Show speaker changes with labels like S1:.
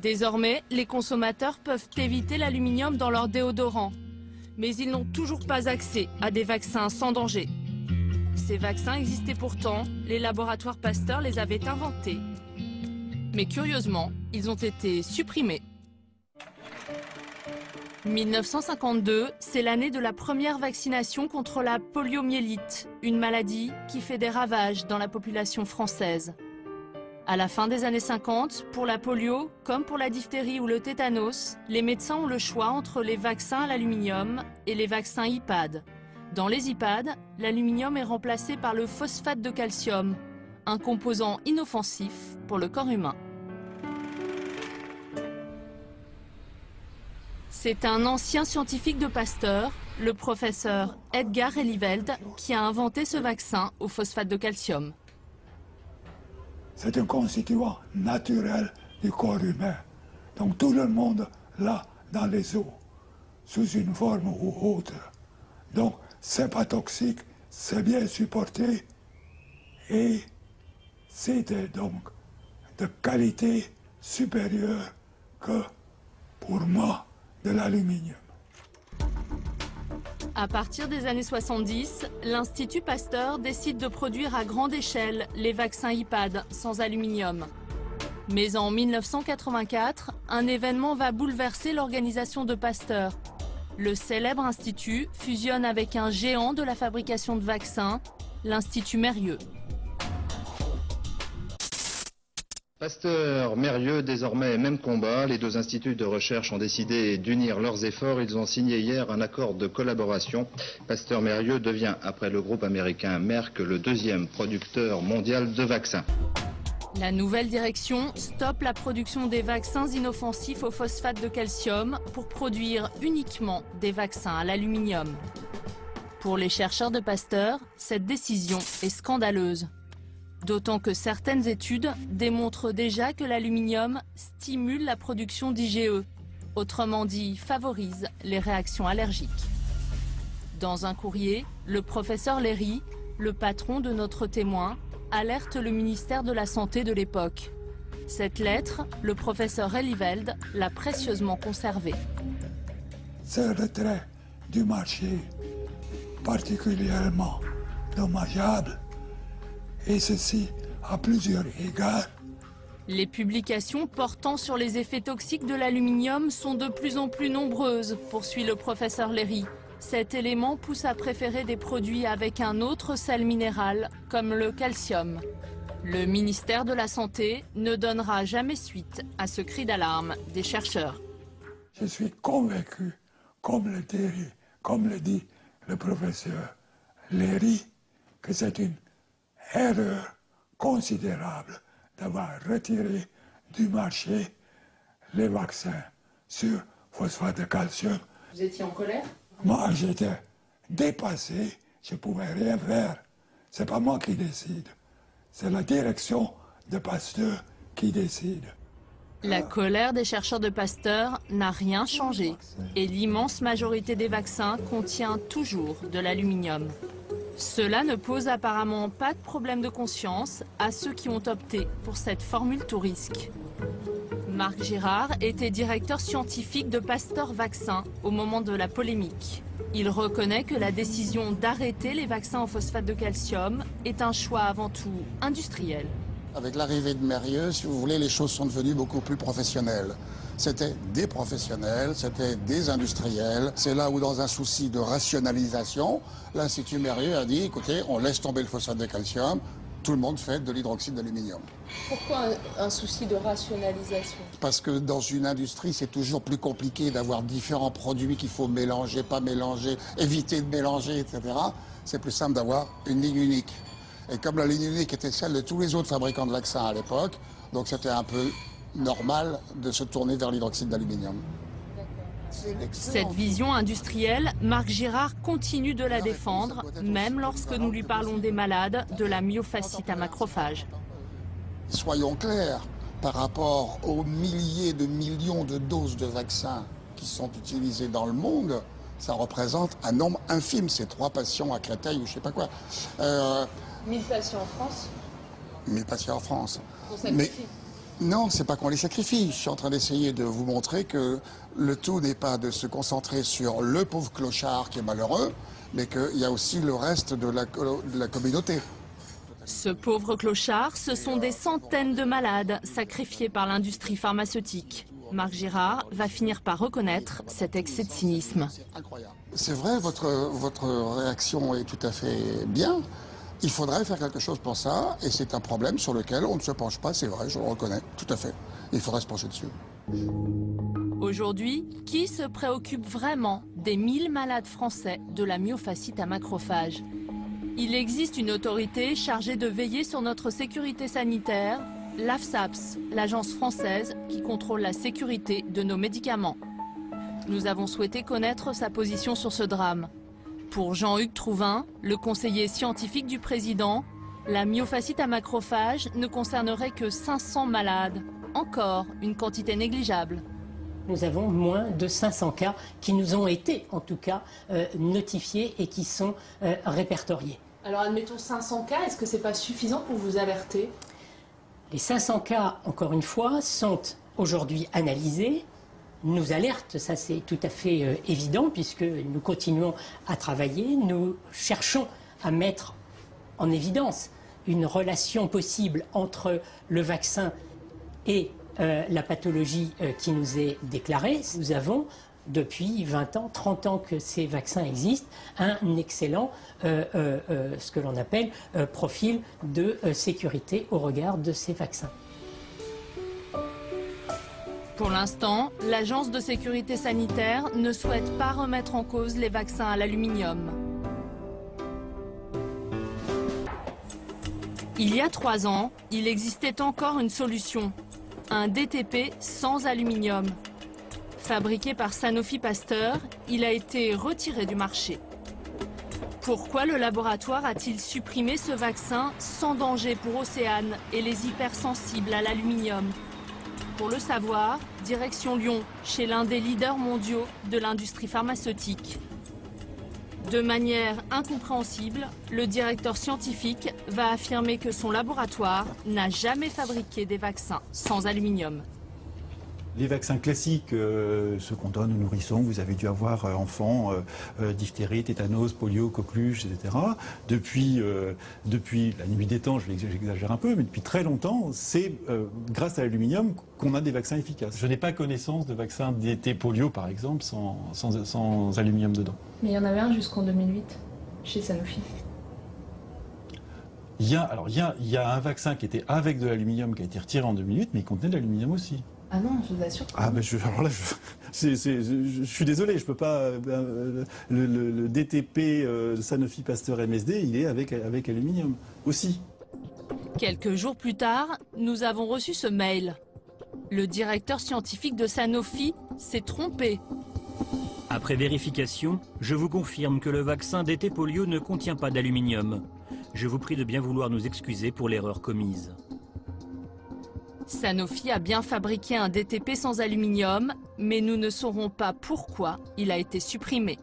S1: Désormais, les consommateurs peuvent éviter l'aluminium dans leur déodorant. Mais ils n'ont toujours pas accès à des vaccins sans danger. Ces vaccins existaient pourtant, les laboratoires Pasteur les avaient inventés. Mais curieusement, ils ont été supprimés. 1952, c'est l'année de la première vaccination contre la poliomyélite, une maladie qui fait des ravages dans la population française. À la fin des années 50, pour la polio, comme pour la diphtérie ou le tétanos, les médecins ont le choix entre les vaccins à l'aluminium et les vaccins IPAD. Dans les IPAD, l'aluminium est remplacé par le phosphate de calcium, un composant inoffensif pour le corps humain. C'est un ancien scientifique de Pasteur, le professeur Edgar Eliveld, qui a inventé ce vaccin au phosphate de calcium.
S2: C'est un constituant naturel du corps humain. Donc tout le monde l'a dans les os, sous une forme ou autre. Donc c'est pas toxique, c'est bien supporté et c'était donc de qualité supérieure que, pour moi, de l'aluminium.
S1: À partir des années 70, l'Institut Pasteur décide de produire à grande échelle les vaccins IPAD sans aluminium. Mais en 1984, un événement va bouleverser l'organisation de Pasteur. Le célèbre institut fusionne avec un géant de la fabrication de vaccins, l'Institut Mérieux.
S3: Pasteur, Mérieux, désormais même combat. Les deux instituts de recherche ont décidé d'unir leurs efforts. Ils ont signé hier un accord de collaboration. Pasteur-Mérieux devient, après le groupe américain Merck, le deuxième producteur mondial de vaccins.
S1: La nouvelle direction stoppe la production des vaccins inoffensifs au phosphate de calcium pour produire uniquement des vaccins à l'aluminium. Pour les chercheurs de Pasteur, cette décision est scandaleuse. D'autant que certaines études démontrent déjà que l'aluminium stimule la production d'IgE, autrement dit favorise les réactions allergiques. Dans un courrier, le professeur Léry, le patron de notre témoin, alerte le ministère de la Santé de l'époque. Cette lettre, le professeur Eliveld l'a précieusement conservée.
S2: Ce retrait du marché particulièrement dommageable, et ceci à plusieurs égards.
S1: Les publications portant sur les effets toxiques de l'aluminium sont de plus en plus nombreuses, poursuit le professeur Léry. Cet élément pousse à préférer des produits avec un autre sel minéral, comme le calcium. Le ministère de la Santé ne donnera jamais suite à ce cri d'alarme des chercheurs.
S2: Je suis convaincu, comme le dit le professeur Léry, que c'est une erreur considérable d'avoir retiré du marché les vaccins sur phosphate de calcium.
S1: Vous étiez en colère?
S2: Moi, j'étais dépassé, je ne pouvais rien faire. C'est pas moi qui décide, c'est la direction de Pasteur qui décide.
S1: La colère des chercheurs de Pasteur n'a rien changé et l'immense majorité des vaccins contient toujours de l'aluminium. Cela ne pose apparemment pas de problème de conscience à ceux qui ont opté pour cette formule tout risque. Marc Girard était directeur scientifique de Pasteur Vaccins au moment de la polémique. Il reconnaît que la décision d'arrêter les vaccins au phosphate de calcium est un choix avant tout industriel.
S4: Avec l'arrivée de Mérieux, si vous voulez, les choses sont devenues beaucoup plus professionnelles. C'était des professionnels, c'était des industriels. C'est là où, dans un souci de rationalisation, l'Institut Mérieux a dit, écoutez, on laisse tomber le phosphate de calcium, tout le monde fait de l'hydroxyde d'aluminium.
S1: Pourquoi un souci de rationalisation?
S4: Parce que dans une industrie, c'est toujours plus compliqué d'avoir différents produits qu'il faut mélanger, pas mélanger, éviter de mélanger, etc. C'est plus simple d'avoir une ligne unique. Et comme la ligne unique était celle de tous les autres fabricants de vaccins à l'époque, donc c'était un peu normal de se tourner vers l'hydroxyde d'aluminium.
S1: Cette vision industrielle, Marc Girard continue de la défendre, même lorsque nous lui parlons des malades de la myofasciite à macrophages.
S4: Soyons clairs, par rapport aux milliers de millions de doses de vaccins qui sont utilisées dans le monde, ça représente un nombre infime. C'est 3 patients à Créteil ou je sais pas quoi.
S1: 1000 patients en France?
S4: 1000 patients en France. Non, c'est pas qu'on les sacrifie. Je suis en train d'essayer de vous montrer que le tout n'est pas de se concentrer sur le pauvre clochard qui est malheureux, mais qu'il y a aussi le reste de la communauté.
S1: Ce pauvre clochard, ce sont des centaines de malades sacrifiés par l'industrie pharmaceutique. Marc Girard va finir par reconnaître cet excès de cynisme.
S4: C'est vrai, votre réaction est tout à fait bien. Il faudrait faire quelque chose pour ça, et c'est un problème sur lequel on ne se penche pas, c'est vrai, je le reconnais, tout à fait. Il faudrait se pencher dessus.
S1: Aujourd'hui, qui se préoccupe vraiment des 1000 malades français de la myofasciite à macrophages? Il existe une autorité chargée de veiller sur notre sécurité sanitaire, l'AFSAPS, l'agence française qui contrôle la sécurité de nos médicaments. Nous avons souhaité connaître sa position sur ce drame. Pour Jean-Hugues Trouvin, le conseiller scientifique du président, la myofasciite à macrophages ne concernerait que 500 malades. Encore une quantité négligeable.
S5: Nous avons moins de 500 cas qui nous ont été, en tout cas, notifiés et qui sont répertoriés.
S6: Alors admettons 500 cas, est-ce que c'est pas suffisant pour vous alerter?
S5: Les 500 cas, encore une fois, sont aujourd'hui analysés, nous alertent, ça c'est tout à fait évident, puisque nous continuons à travailler, nous cherchons à mettre en évidence une relation possible entre le vaccin et la pathologie qui nous est déclarée. Nous avons, depuis 20 ans, 30 ans que ces vaccins existent, un excellent, ce que l'on appelle, profil de sécurité au regard de ces vaccins.
S1: Pour l'instant, l'Agence de sécurité sanitaire ne souhaite pas remettre en cause les vaccins à l'aluminium. Il y a 3 ans, il existait encore une solution, un DTP sans aluminium. Fabriqué par Sanofi Pasteur, il a été retiré du marché. Pourquoi le laboratoire a-t-il supprimé ce vaccin sans danger pour Océane et les hypersensibles à l'aluminium? Pour le savoir, direction Lyon, chez l'un des leaders mondiaux de l'industrie pharmaceutique. De manière incompréhensible, le directeur scientifique va affirmer que son laboratoire n'a jamais fabriqué des vaccins sans aluminium.
S7: Les vaccins classiques, ceux qu'on donne aux nourrissons, vous avez dû avoir enfants, diphtérie, tétanos, polio, coqueluche, etc. Depuis la nuit des temps, j'exagère un peu, mais depuis très longtemps, c'est grâce à l'aluminium qu'on a des vaccins efficaces. Je n'ai pas connaissance de vaccins d'été polio, par exemple, sans aluminium dedans.
S6: Mais il y en avait un jusqu'en 2008, chez Sanofi.
S7: Il y a un vaccin qui était avec de l'aluminium qui a été retiré en 2008, mais il contenait de l'aluminium aussi.
S6: Ah non, je vous assure.
S7: Ah ben alors là, je suis désolé, je peux pas. Le DTP Sanofi Pasteur MSD, il est avec aluminium aussi.
S1: Quelques jours plus tard, nous avons reçu ce mail. Le directeur scientifique de Sanofi s'est trompé.
S8: Après vérification, je vous confirme que le vaccin DT polio ne contient pas d'aluminium. Je vous prie de bien vouloir nous excuser pour l'erreur commise.
S1: Sanofi a bien fabriqué un DTP sans aluminium, mais nous ne saurons pas pourquoi il a été supprimé.